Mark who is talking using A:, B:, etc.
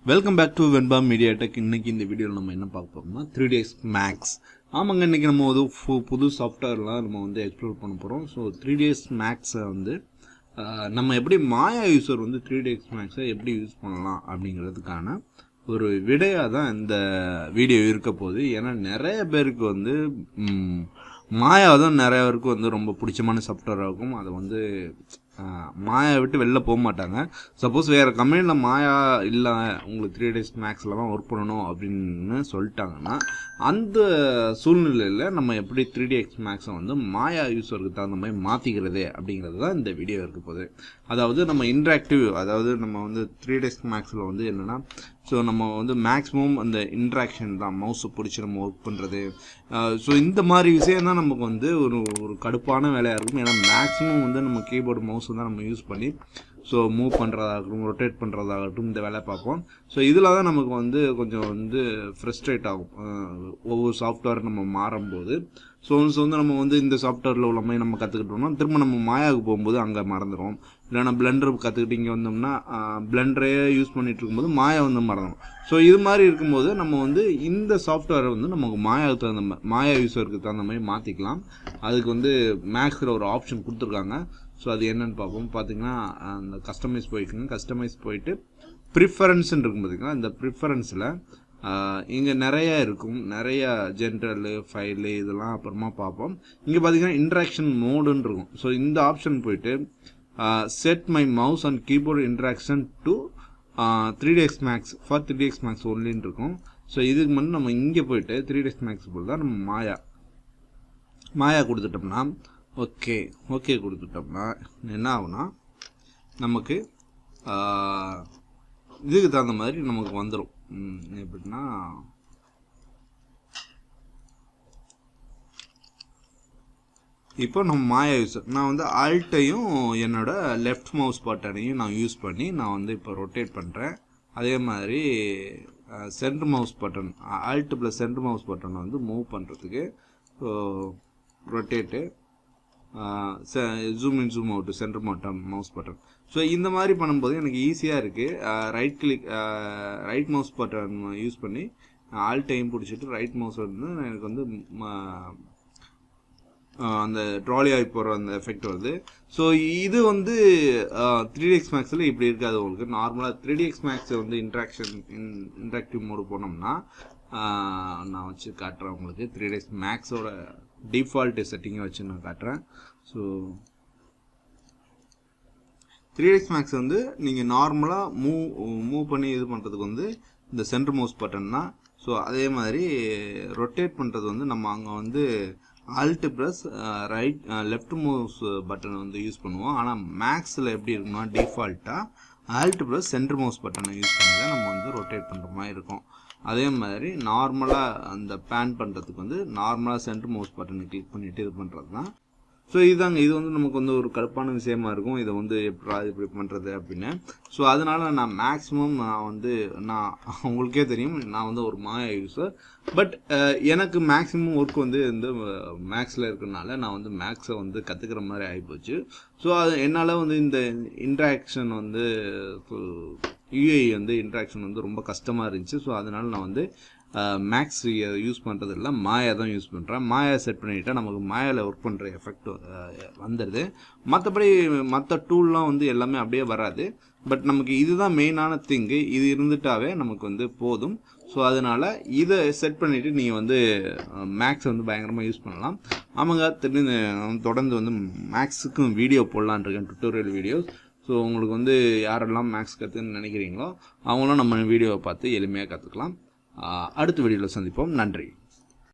A: Welcome back to Venba media tech. இன்னைக்கு இந்த வீடியோவில் நம்ம என்ன பார்க்க போகிறோம்னா 3ds மேக்ஸ். ஆமாங்க, இன்றைக்கி நம்ம ஒரு புது சாஃப்ட்வேர்லாம் நம்ம வந்து எக்ஸ்ப்ளோர் பண்ண போகிறோம். ஸோ 3ds மேக்ஸை வந்து நம்ம எப்படி மாயா யூஸர் வந்து 3ds மேக்ஸை எப்படி யூஸ் பண்ணலாம் அப்படிங்கிறதுக்கான ஒரு விடையாக தான் இந்த வீடியோ இருக்க போகுது. ஏன்னா நிறைய பேருக்கு வந்து மாயா தான் நிறைய பேருக்கு வந்து ரொம்ப பிடிச்சமான சாஃப்ட்வேராக இருக்கும். அதை வந்து மாயா விட்டு வெளில போக மாட்டாங்க. சப்போஸ் வேறு கம்பெனியில் மாயா இல்லை, உங்களுக்கு 3ds மேக்ஸில் தான் ஒர்க் பண்ணணும் அப்படின்னு சொல்லிட்டாங்கன்னா அந்த சூழ்நிலையில் நம்ம எப்படி 3ds மேக்ஸை வந்து மாயா யூஸருக்கு தகுந்த மாதிரி மாற்றிக்கிறது அப்படிங்கிறது தான் இந்த வீடியோ இருக்க போகுது. அதாவது நம்ம இன்ட்ராக்டிவ், அதாவது நம்ம வந்து 3ds மேக்ஸில் வந்து என்னென்னா, ஸோ நம்ம வந்து மேக்ஸிமம் அந்த இன்ட்ராக்ஷன் தான், மவுஸை பிடிச்சி நம்ம ஒர்க் பண்ணுறது. ஸோ இந்த மாதிரி விஷயம் தான் நமக்கு வந்து ஒரு கடுப்பான வேலையாக இருக்கும். ஏன்னா மேக்ஸிமம் வந்து நம்ம கீபோர்டு மவுஸ் தான் நம்ம யூஸ் பண்ணி ஸோ மூவ் பண்ணுறதாகட்டும், ரொட்டேட் பண்ணுறதாகட்டும் இந்த வேலை பார்ப்போம். ஸோ இதில் தான் நமக்கு வந்து கொஞ்சம் வந்து ஃப்ரஸ்ட்ரேட் ஆகும் ஒவ்வொரு சாஃப்ட்வேர் நம்ம மாறும்போது. ஸோ வந்து நம்ம வந்து இந்த சாஃப்ட்வேரில் உள்ள மாதிரி நம்ம கற்றுக்கிட்டோம்னா திரும்ப நம்ம மாயாவுக்கு போகும்போது அங்கே மறந்துடும். இல்லைனா பிளெண்டர் கற்றுக்கிட்டு இங்கே வந்தோம்னா பிளெண்டரே யூஸ் பண்ணிகிட்டு இருக்கும்போது மாயா வந்து மறந்துடும். ஸோ இது மாதிரி இருக்கும்போது நம்ம வந்து இந்த சாஃப்ட்வேரை வந்து நமக்கு மாயாவுக்கு தகுந்த மாதிரி, மாயா யூஸருக்கு தகுந்த மாதிரி மாற்றிக்கலாம். அதுக்கு வந்து மேக்ஸில் ஒரு ஆப்ஷன் கொடுத்துருக்காங்க. ஸோ அது என்னென்னு பார்ப்போம். பார்த்தீங்கன்னா அந்த கஸ்டமைஸ் போய்க்குங்க. கஸ்டமைஸ் போயிட்டு ப்ரிஃபரன்ஸ்ன்னு இருக்கும் பார்த்தீங்கன்னா, இந்த ப்ரிஃபரன்ஸில் இங்கே நிறையா இருக்கும், நிறையா ஜென்ரலு ஃபைலு இதெல்லாம் அப்புறமா பார்ப்போம். இங்கே பார்த்தீங்கன்னா இன்ட்ராக்ஷன் மோடுன்னு இருக்கும். ஸோ இந்த ஆப்ஷன் போயிட்டு set my mouse and keyboard interaction to 3ds Max for 3ds Max ஒன்லின்னு இருக்கும். ஸோ இதுக்கு முன்னாடி நம்ம இங்கே போயிட்டு 3ds மேக்ஸ் போல் தான் நம்ம மாயா கொடுத்துட்டோம்னா ஓகே கொடுத்துட்டோம்னா என்ன ஆகுனா நமக்கு இதுக்கு தகுந்த மாதிரி நமக்கு வந்துடும். எப்படின்னா இப்போ நம்ம மாயா யூஸர், நான் வந்து ஆல்ட்டையும் என்னோட லெஃப்ட் மவுஸ் பட்டனையும் நான் யூஸ் பண்ணி நான் வந்து இப்போ ரொட்டேட் பண்ணுறேன். அதே மாதிரி centre mouse button, alt plus centre mouse பட்டனை வந்து மூவ் பண்ணுறதுக்கு rotate, zoom in zoom out, centre mouse button. So இந்த மாதிரி பண்ணும்போது எனக்கு ஈஸியாக இருக்குது. ரைட் மவுஸ் பட்டன் யூஸ் பண்ணி ஆல்ட்டையும் பிடிச்சிட்டு ரைட் மவுஸ் வந்து எனக்கு வந்து அந்த ட்ராலி ஆகி போகிற அந்த எஃபெக்ட் வருது. ஸோ இது வந்து 3ds மேக்ஸில் இப்படி இருக்காது. உங்களுக்கு நார்மலாக 3ds மேக்ஸை வந்து இன்ட்ராக்டிவ் மோடு போனோம்னா நான் வச்சு காட்டுறேன் உங்களுக்கு. 3ds மேக்ஸோட டிஃபால்ட் செட்டிங்கை வச்சு நான் காட்டுறேன். ஸோ 3ds மேக்ஸ் வந்து நீங்கள் நார்மலாக மூவ் பண்ணி இது பண்ணுறதுக்கு வந்து இந்த சென்டர் மவுஸ் பட்டன் தான். ஸோ அதே மாதிரி ரொட்டேட் பண்ணுறது வந்து நம்ம அங்கே வந்து ஆல்ட் ப்ளஸ் லெஃப்ட் மவுஸ் பட்டனை வந்து யூஸ் பண்ணுவோம். ஆனால் மேக்ஸில் எப்படி இருக்குன்னா டிஃபால்ட்டாக ஆல்ட் ப்ளஸ் சென்டர் மவுஸ் பட்டனை யூஸ் பண்ணி தான் நம்ம வந்து ரொட்டேட் பண்ணுற மாதிரி இருக்கும். அதே மாதிரி நார்மலாக அந்த பேன் பண்ணுறதுக்கு வந்து நார்மலாக சென்டர் மவுஸ் பட்டனை கிளிக் பண்ணிவிட்டு இது பண்ணுறது தான். ஸோ இதுதாங்க, இது வந்து நமக்கு வந்து ஒரு கடுப்பான விஷயமா இருக்கும். இதை வந்து இப்படி பண்ணுறது அப்படின்னு. ஸோ அதனால் நான் மேக்ஸிமம் நான் உங்களுக்கே தெரியும், நான் வந்து ஒரு மாயா யூஸர். பட் எனக்கு மேக்ஸிமம் ஒர்க் வந்து இந்த மேக்ஸில் இருக்கிறதுனால நான் வந்து மேக்ஸை வந்து கற்றுக்கிற மாதிரி ஆகிப்போச்சு. ஸோ அது என்னால் வந்து இந்த இன்ட்ராக்ஷன் வந்து யூஐ வந்து இன்ட்ராக்ஷன் வந்து ரொம்ப கஷ்டமாக இருந்துச்சு. ஸோ அதனால் நான் வந்து மேக்ஸ் யூஸ் பண்ணுறது இல்லை, மாயா தான் யூஸ் பண்ணுறேன். மாயா செட் பண்ணிவிட்டால் நமக்கு மாயாவில் ஒர்க் பண்ணுற எஃபெக்ட் வந்துடுது. மற்றபடி மற்ற டூல்லாம் வந்து எல்லாமே அப்படியே வராது. பட் நமக்கு இதுதான் மெயினான திங்கு. இது இருந்துட்டாவே நமக்கு வந்து போதும். ஸோ அதனால் இதை செட் பண்ணிவிட்டு நீங்கள் வந்து மேக்ஸ் வந்து பயங்கரமாக யூஸ் பண்ணலாம். ஆமாங்க, தொடர்ந்து வந்து மேக்ஸுக்கும் வீடியோ போடலான் இருக்கேன், டுட்டோரியல் வீடியோஸ். ஸோ உங்களுக்கு வந்து யாரெல்லாம் மேக்ஸ் கற்றுன்னு நினைக்கிறீங்களோ அவங்களும் நம்ம வீடியோவை பார்த்து எளிமையாக கற்றுக்கலாம். அடுத்த வீடியோவில் சந்திப்போம். நன்றி.